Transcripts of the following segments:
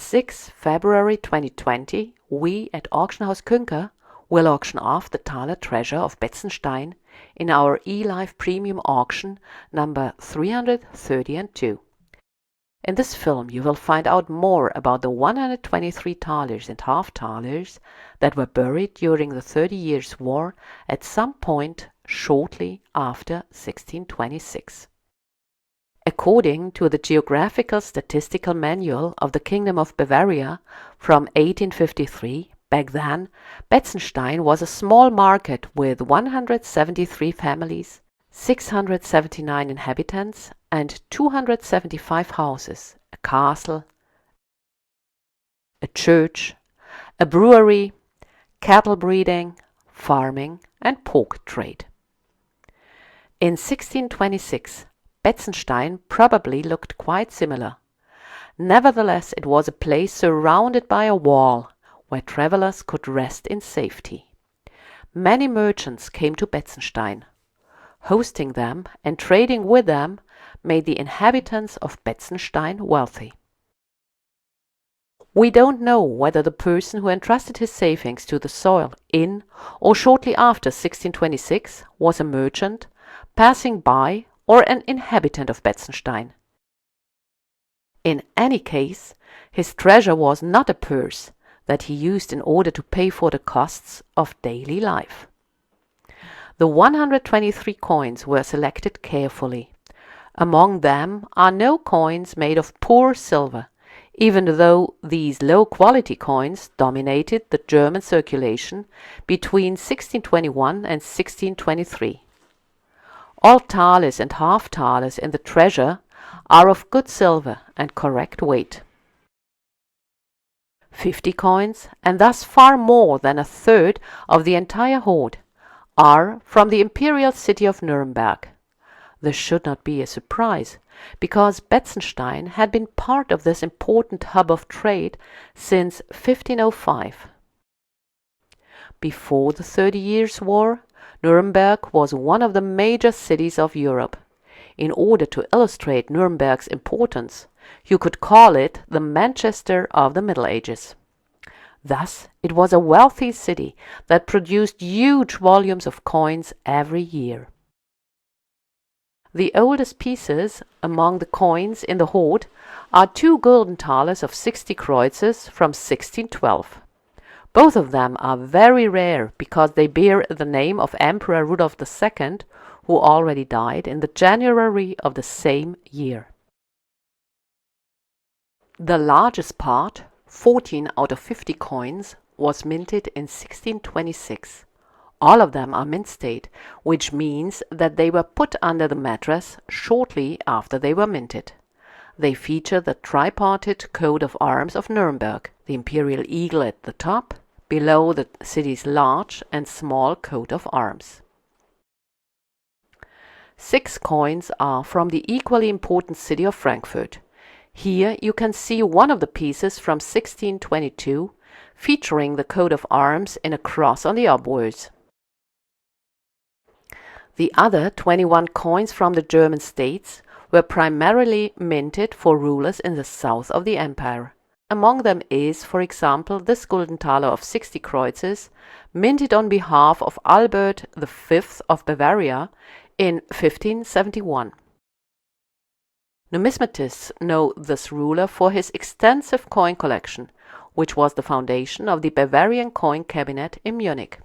6 February 2020, we at Auction House Künker will auction off the Thaler treasure of Betzenstein in our eLife Premium auction number 332. In this film you will find out more about the 123 thalers and half thalers that were buried during the 30 Years' War at some point shortly after 1626. According to the Geographical Statistical Manual of the Kingdom of Bavaria from 1853, back then, Betzenstein was a small market with 173 families, 679 inhabitants and 275 houses, a castle, a church, a brewery, cattle breeding, farming and pork trade. In 1626, Betzenstein probably looked quite similar. Nevertheless, it was a place surrounded by a wall where travelers could rest in safety. Many merchants came to Betzenstein. Hosting them and trading with them made the inhabitants of Betzenstein wealthy. We don't know whether the person who entrusted his savings to the soil in or shortly after 1626 was a merchant, passing by, or an inhabitant of Betzenstein. In any case, his treasure was not a purse that he used in order to pay for the costs of daily life. The 123 coins were selected carefully. Among them are no coins made of poor silver, even though these low-quality coins dominated the German circulation between 1621 and 1623. All thalers and half thalers in the treasure are of good silver and correct weight. 50 coins, and thus far more than a third of the entire hoard, are from the imperial city of Nuremberg. This should not be a surprise, because Betzenstein had been part of this important hub of trade since 1505. Before the 30 Years' War, Nuremberg was one of the major cities of Europe. In order to illustrate Nuremberg's importance, you could call it the Manchester of the Middle Ages. Thus, it was a wealthy city that produced huge volumes of coins every year. The oldest pieces among the coins in the hoard are 2 golden thalers of 60 kreutzers from 1612. Both of them are very rare because they bear the name of Emperor Rudolf II, who already died in the January of the same year. The largest part, 14 out of 50 coins, was minted in 1626. All of them are mint state, which means that they were put under the mattress shortly after they were minted. They feature the tripartite coat of arms of Nuremberg, the imperial eagle at the top, below the city's large and small coat of arms. 6 coins are from the equally important city of Frankfurt. Here you can see one of the pieces from 1622, featuring the coat of arms in a cross on the obverse. The other 21 coins from the German states were primarily minted for rulers in the south of the empire. Among them is, for example, this golden thaler of 60 kreutzers, minted on behalf of Albert V of Bavaria in 1571. Numismatists know this ruler for his extensive coin collection, which was the foundation of the Bavarian coin cabinet in Munich.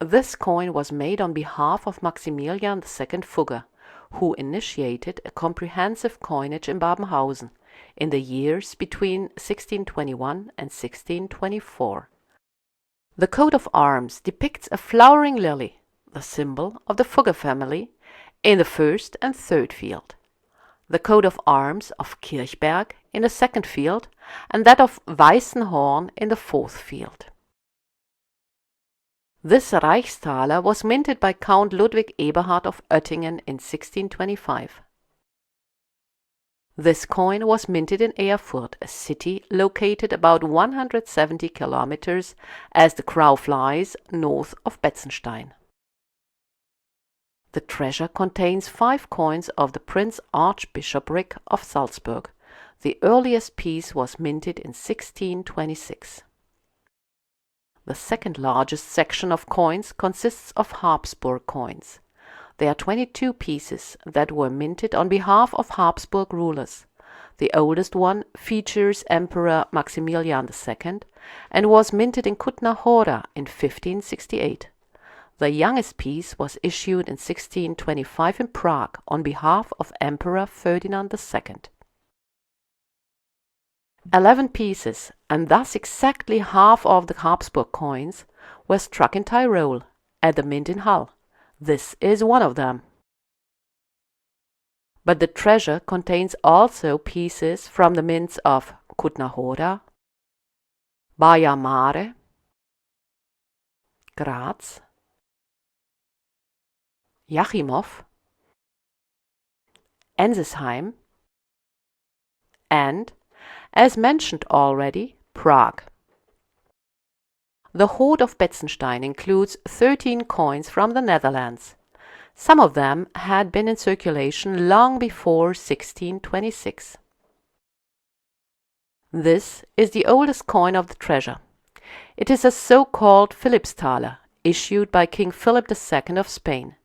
This coin was made on behalf of Maximilian II Fugger, who initiated a comprehensive coinage in Babenhausen in the years between 1621 and 1624. The coat of arms depicts a flowering lily, the symbol of the Fugger family, in the first and third field, the coat of arms of Kirchberg in the second field, and that of Weißenhorn in the fourth field. This Reichsthaler was minted by Count Ludwig Eberhard of Oettingen in 1625. This coin was minted in Erfurt, a city located about 170 kilometers as the crow flies north of Betzenstein. The treasure contains 5 coins of the Prince Archbishopric of Salzburg, The earliest piece was minted in 1626. The second largest section of coins consists of Habsburg coins. There are 22 pieces that were minted on behalf of Habsburg rulers. The oldest one features Emperor Maximilian II and was minted in Kutna in 1568. The youngest piece was issued in 1625 in Prague on behalf of Emperor Ferdinand II. 11 pieces, and thus exactly half of the Habsburg coins, were struck in Tyrol, at the mint in Hull. This is one of them. But the treasure contains also pieces from the mints of Kutna, Baia Mare, Graz, Jachimov, Ensisheim, and, as mentioned already, Prague. The hoard of Betzenstein includes 13 coins from the Netherlands. Some of them had been in circulation long before 1626. This is the oldest coin of the treasure. It is a so-called Philippsthaler, issued by King Philip II of Spain.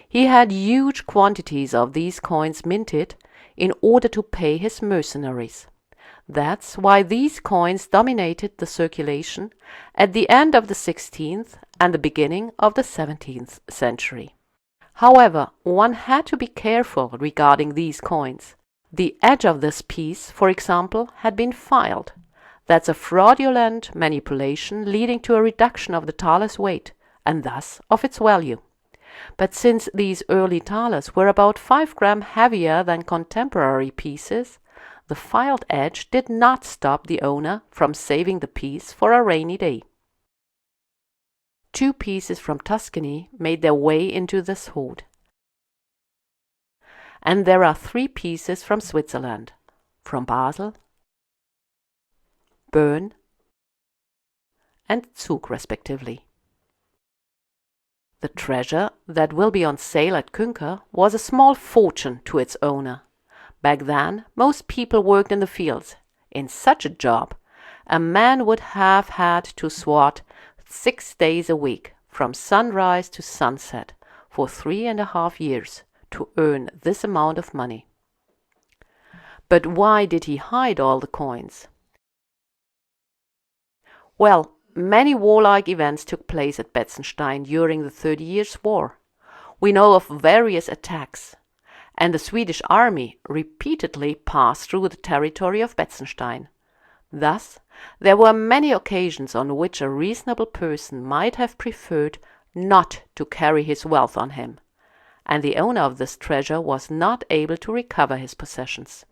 He had huge quantities of these coins minted in order to pay his mercenaries. That's why these coins dominated the circulation at the end of the 16th and the beginning of the 17th century. However, one had to be careful regarding these coins. The edge of this piece, for example, had been filed. That's a fraudulent manipulation leading to a reduction of the thaler's weight and thus of its value. But since these early thalers were about 5 grams heavier than contemporary pieces, the filed edge did not stop the owner from saving the piece for a rainy day. 2 pieces from Tuscany made their way into this hoard. And there are 3 pieces from Switzerland, from Basel, Bern, and Zug respectively. The treasure that will be on sale at Künker was a small fortune to its owner. Back then, most people worked in the fields. In such a job, a man would have had to swat 6 days a week, from sunrise to sunset, for 3.5 years, to earn this amount of money. But why did he hide all the coins? Well, many warlike events took place at Betzenstein during the 30 Years' War. We know of various attacks, and the Swedish army repeatedly passed through the territory of Betzenstein. Thus, there were many occasions on which a reasonable person might have preferred not to carry his wealth on him, and the owner of this treasure was not able to recover his possessions.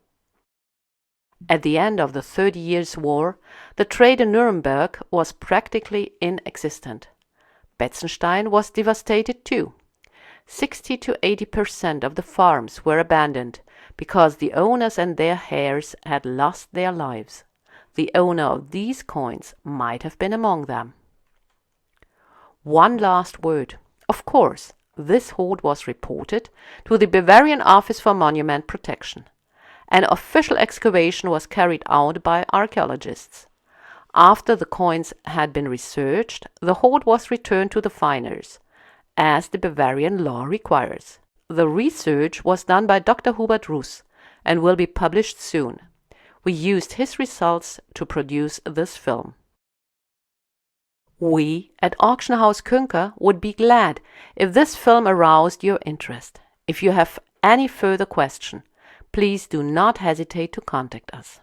At the end of the 30 Years' War, the trade in Nuremberg was practically inexistent. Betzenstein was devastated too. 60 to 80% of the farms were abandoned because the owners and their heirs had lost their lives. The owner of these coins might have been among them. One last word. Of course, this hoard was reported to the Bavarian Office for Monument Protection. An official excavation was carried out by archaeologists. After the coins had been researched, the hoard was returned to the finders, as the Bavarian law requires. The research was done by Dr. Hubert Russ and will be published soon. We used his results to produce this film. We at Auction House Künker would be glad if this film aroused your interest. If you have any further question, please do not hesitate to contact us.